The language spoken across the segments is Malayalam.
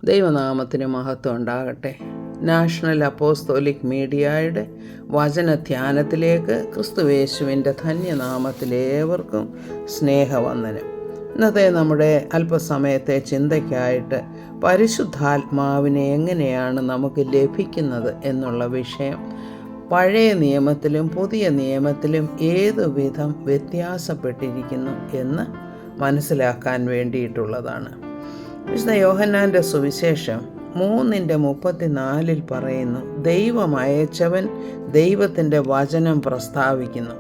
ദൈവനാമത്തിന് മഹത്വം ഉണ്ടാകട്ടെ. നാഷണൽ അപ്പോസ്തോലിക് മീഡിയയുടെ വചനധ്യാനത്തിലേക്ക് ക്രിസ്തുയേശുവിൻ്റെ ധന്യനാമത്തിലേവർക്കും സ്നേഹവന്ദനം. ഇന്നത്തെ നമ്മുടെ അല്പസമയത്തെ ചിന്തയ്ക്കായിട്ട് പരിശുദ്ധാത്മാവിനെ എങ്ങനെയാണ് നമുക്ക് ലഭിക്കുന്നത് എന്നുള്ള വിഷയം പഴയ നിയമത്തിലും പുതിയ നിയമത്തിലും ഏതുവിധം വ്യത്യാസപ്പെട്ടിരിക്കുന്നു എന്ന് മനസ്സിലാക്കാൻ വേണ്ടിയിട്ടുള്ളതാണ്. വിശുദ്ധ യോഹന്നാൻ്റെ സുവിശേഷം 3:34 പറയുന്നു, ദൈവം അയച്ചവൻ ദൈവത്തിൻ്റെ വചനം പ്രസ്താവിക്കുന്നു.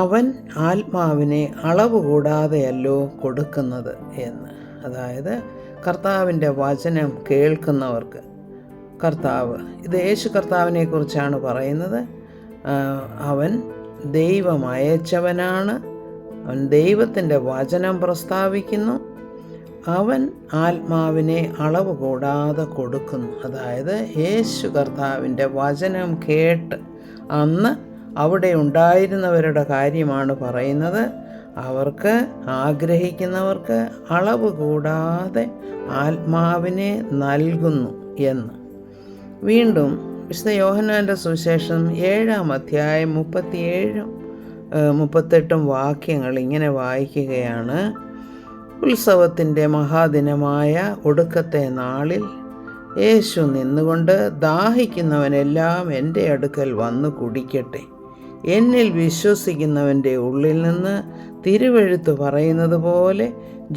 അവൻ ആത്മാവിനെ അളവ് കൂടാതെയല്ലോ കൊടുക്കുന്നത് എന്ന്. അതായത് കർത്താവിൻ്റെ വചനം കേൾക്കുന്നവർക്ക് ഇത് യേശു കർത്താവിനെ കുറിച്ചാണ് പറയുന്നത്. അവൻ ദൈവം അയച്ചവനാണ്, അവൻ ദൈവത്തിൻ്റെ വചനം പ്രസ്താവിക്കുന്നു, അവൻ ആത്മാവിനെ അളവ് കൂടാതെ കൊടുക്കുന്നു. അതായത് യേശു കർത്താവിൻ്റെ വചനം കേട്ട് അന്ന് അവിടെ ഉണ്ടായിരുന്നവരുടെ കാര്യമാണ് പറയുന്നത്. അവർക്ക് ആഗ്രഹിക്കുന്നവർക്ക് അളവ് കൂടാതെ ആത്മാവിനെ നൽകുന്നു എന്ന്. വീണ്ടും വിശുദ്ധ യോഹന്നാൻ്റെ സുവിശേഷം 7-ാം അധ്യായം 37-38 വാക്യങ്ങൾ ഇങ്ങനെ വായിക്കുകയാണ്. ഉത്സവത്തിൻ്റെ മഹാദിനമായ ഒടുക്കത്തെ നാളിൽ യേശു നിന്നുകൊണ്ട്, ദാഹിക്കുന്നവനെല്ലാം എൻ്റെ അടുക്കൽ വന്നു കുടിക്കട്ടെ, എന്നിൽ വിശ്വസിക്കുന്നവൻ്റെ ഉള്ളിൽ നിന്ന് തിരുവെഴുത്ത് പറയുന്നത് പോലെ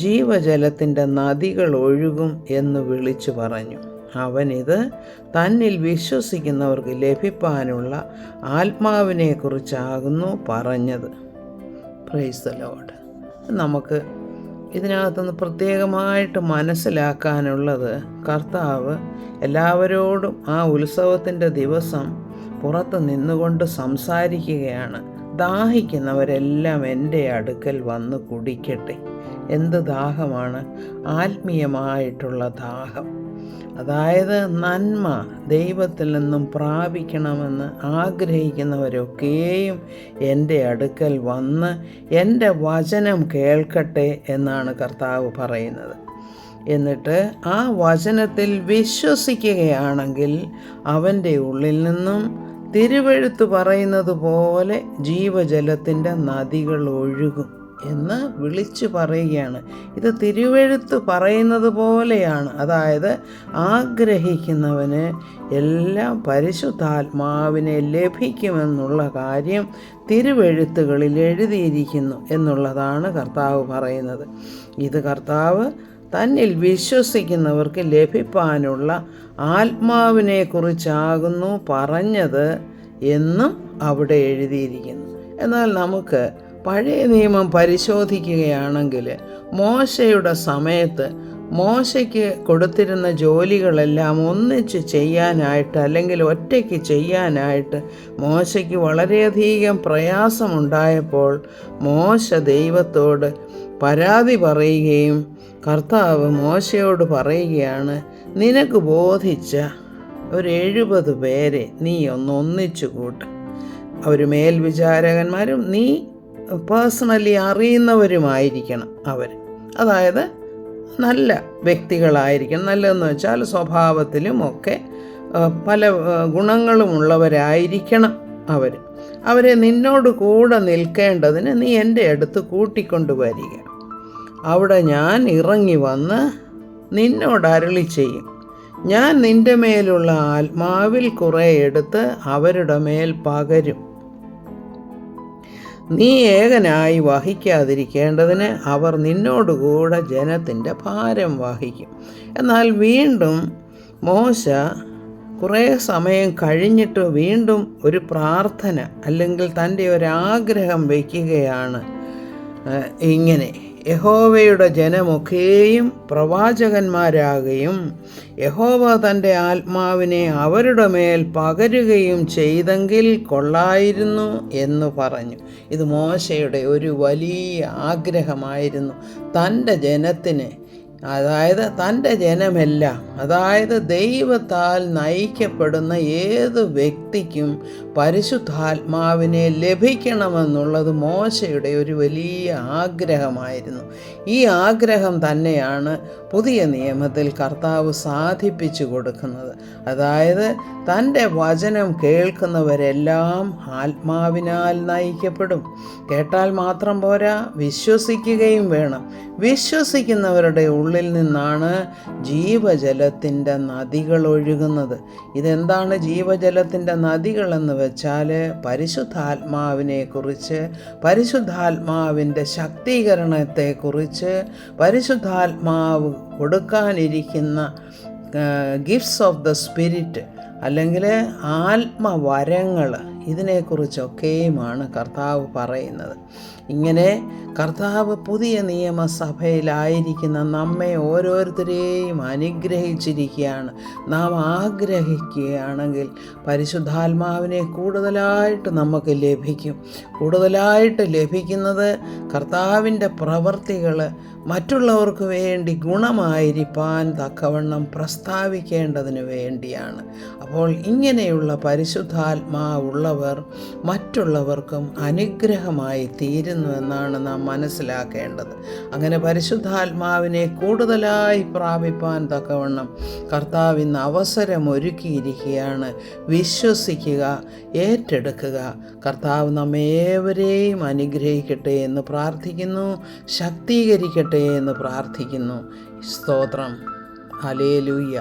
ജീവജലത്തിൻ്റെ നദികൾ ഒഴുകും എന്ന് വിളിച്ചു പറഞ്ഞു. അവനിത് തന്നിൽ വിശ്വസിക്കുന്നവർക്ക് ലഭിപ്പാനുള്ള ആത്മാവിനെക്കുറിച്ചാകുന്നു പറഞ്ഞത്. Praise the Lord. നമുക്ക് ഇതിനകത്തുനിന്ന് പ്രത്യേകമായിട്ട് മനസ്സിലാക്കാനുള്ളത്, കർത്താവ് എല്ലാവരോടും ആ ഉത്സവത്തിൻ്റെ ദിവസം പുറത്ത് നിന്നുകൊണ്ട് സംസാരിക്കുകയാണ്. ദാഹിക്കുന്നവരെല്ലാം എൻ്റെ അടുക്കൽ വന്ന് കുടിക്കട്ടെ. എന്ത് ദാഹമാണ്? ആത്മീയമായിട്ടുള്ള ദാഹം. അതായത് നന്മ ദൈവത്തിൽ നിന്നും പ്രാപിക്കണമെന്ന് ആഗ്രഹിക്കുന്നവരൊക്കെയും എൻ്റെ അടുക്കൽ വന്ന് എൻ്റെ വചനം കേൾക്കട്ടെ എന്നാണ് കർത്താവ് പറയുന്നത്. എന്നിട്ട് ആ വചനത്തിൽ വിശ്വസിക്കുകയാണെങ്കിൽ അവൻ്റെ ഉള്ളിൽ നിന്നും തിരുവെഴുത്ത് പറയുന്നത് പോലെ ജീവജലത്തിൻ്റെ നദികൾ ഒഴുകും എന്ന് വിളിച്ചു പറയുകയാണ്. ഇത് തിരുവെഴുത്ത് പറയുന്നത് പോലെയാണ്. അതായത് ആഗ്രഹിക്കുന്നവന് എല്ലാം പരിശുദ്ധാത്മാവിനെ ലഭിക്കുമെന്നുള്ള കാര്യം തിരുവെഴുത്തുകളിൽ എഴുതിയിരിക്കുന്നു എന്നുള്ളതാണ് കർത്താവ് പറയുന്നത്. ഇത് കർത്താവ് തന്നിൽ വിശ്വസിക്കുന്നവർക്ക് ലഭിപ്പാനുള്ള ആത്മാവിനെക്കുറിച്ചാകുന്നു പറഞ്ഞത് എന്നും അവിടെ എഴുതിയിരിക്കുന്നു. എന്നാൽ നമുക്ക് പഴയ നിയമം പരിശോധിക്കുകയാണെങ്കിൽ മോശയുടെ സമയത്ത് മോശയ്ക്ക് കൊടുത്തിരുന്ന ജോലികളെല്ലാം ഒന്നിച്ച് ചെയ്യാനായിട്ട് അല്ലെങ്കിൽ ഒറ്റയ്ക്ക് ചെയ്യാനായിട്ട് മോശയ്ക്ക് വളരെയധികം പ്രയാസമുണ്ടായപ്പോൾ മോശ ദൈവത്തോട് പരാതി പറയുകയും കർത്താവ് മോശയോട് പറയുകയാണ്, നിനക്ക് ബോധിച്ച ഒരു 70 പേരെ നീ ഒന്നിച്ചു കൂട്ട്. അവർ മേൽവിചാരകന്മാരും നീ പേഴ്സണലി അറിയുന്നവരുമായിരിക്കണം അവർ. അതായത് നല്ല വ്യക്തികളായിരിക്കണം. നല്ലതെന്ന് വെച്ചാൽ സ്വഭാവത്തിലും ഒക്കെ പല ഗുണങ്ങളുമുള്ളവരായിരിക്കണം അവർ. അവരെ നിന്നോട് കൂടെ നിൽക്കേണ്ടതിന് നീ എൻ്റെ അടുത്ത് കൂട്ടിക്കൊണ്ടുവരിക. അവിടെ ഞാൻ ഇറങ്ങി വന്ന് നിന്നോട് അരുളി ചെയ്യും. ഞാൻ നിൻ്റെ മേലുള്ള ആത്മാവിൽ കുറേ എടുത്ത് അവരുടെ മേൽ പകരും. നീ ഏകനായി വഹിക്കാതിരിക്കേണ്ടതിന് അവർ നിന്നോടുകൂടെ ജനത്തിൻ്റെ ഭാരം വഹിക്കും. എന്നാൽ വീണ്ടും മോശ കുറേ സമയം കഴിഞ്ഞിട്ട് വീണ്ടും ഒരു പ്രാർത്ഥന അല്ലെങ്കിൽ തൻ്റെ ഒരാഗ്രഹം വയ്ക്കുകയാണ്. ഇങ്ങനെ, യഹോവയുടെ ജനമൊക്കെയും പ്രവാചകന്മാരാകുകയും യഹോവ തൻ്റെ ആത്മാവിനെ അവരുടെ മേൽ പകരുകയും ചെയ്തെങ്കിൽ കൊള്ളായിരുന്നു എന്ന് പറഞ്ഞു. ഇത് മോശയുടെ ഒരു വലിയ ആഗ്രഹമായിരുന്നു. തൻ്റെ ജനത്തിന് അതായത് തൻ്റെ ജനമെല്ലാം, അതായത് ദൈവത്താൽ നയിക്കപ്പെടുന്ന ഏത് വ്യക്തിക്കും പരിശുദ്ധാത്മാവിനെ ലഭിക്കണമെന്നുള്ളത് മോശയുടെ ഒരു വലിയ ആഗ്രഹമായിരുന്നു. ഈ ആഗ്രഹം തന്നെയാണ് പുതിയ നിയമത്തിൽ കർത്താവ് സാധിപ്പിച്ചു കൊടുക്കുന്നത്. അതായത് തൻ്റെ വചനം കേൾക്കുന്നവരെല്ലാം ആത്മാവിനാൽ നയിക്കപ്പെടും. കേട്ടാൽ മാത്രം പോരാ, വിശ്വസിക്കുകയും വേണം. വിശ്വസിക്കുന്നവരുടെ ഉള്ളിൽ നിന്നാണ് ജീവജലത്തിൻ്റെ നദികൾ ഒഴുകുന്നത്. ഇതെന്താണ് ജീവജലത്തിൻ്റെ നദികളെന്ന് വെച്ചാൽ പരിശുദ്ധാത്മാവിനെക്കുറിച്ച്, പരിശുദ്ധാത്മാവിൻ്റെ ശക്തീകരണത്തെക്കുറിച്ച്, പരിശുദ്ധാത്മാവ് കൊടുക്കാനിരിക്കുന്ന ഗിഫ്റ്റ്സ് ഓഫ് ദ സ്പിരിറ്റ് അല്ലെങ്കിൽ ആത്മവരങ്ങൾ, ഇതിനെക്കുറിച്ചൊക്കെയുമാണ് കർത്താവ് പറയുന്നത്. ഇങ്ങനെ കർത്താവ് പുതിയ നിയമസഭയിലായിരിക്കുന്ന നമ്മെ ഓരോരുത്തരെയും അനുഗ്രഹിച്ചിരിക്കുകയാണ്. നാം ആഗ്രഹിക്കുകയാണെങ്കിൽ പരിശുദ്ധാത്മാവിനെ കൂടുതലായിട്ട് നമുക്ക് ലഭിക്കും. കൂടുതലായിട്ട് ലഭിക്കുന്നത് കർത്താവിൻ്റെ പ്രവൃത്തികൾ മറ്റുള്ളവർക്ക് വേണ്ടി ഗുണമായിരിക്കാൻ തക്കവണ്ണം പ്രസ്താവിക്കേണ്ടതിന് വേണ്ടിയാണ്. അപ്പോൾ ഇങ്ങനെയുള്ള പരിശുദ്ധാത്മാവുള്ളവർ മറ്റുള്ളവർക്കും അനുഗ്രഹമായി തീരുന്നുവെന്നാണ് നാം മനസ്സിലാക്കേണ്ടത്. അങ്ങനെ പരിശുദ്ധാത്മാവിനെ കൂടുതലായി പ്രാപിപ്പാൻ തക്കവണ്ണം കർത്താവ് ഇന്ന് അവസരമൊരുക്കിയിരിക്കുകയാണ്. വിശ്വസിക്കുക, ഏറ്റെടുക്കുക. കർത്താവ് നമ്മെ ഏവരെയും അനുഗ്രഹിക്കട്ടെ എന്ന് പ്രാർത്ഥിക്കുന്നു, ശക്തീകരിക്കട്ടെ എന്ന് പ്രാർത്ഥിക്കുന്നു. സ്തോത്രം. ഹല്ലേലൂയ.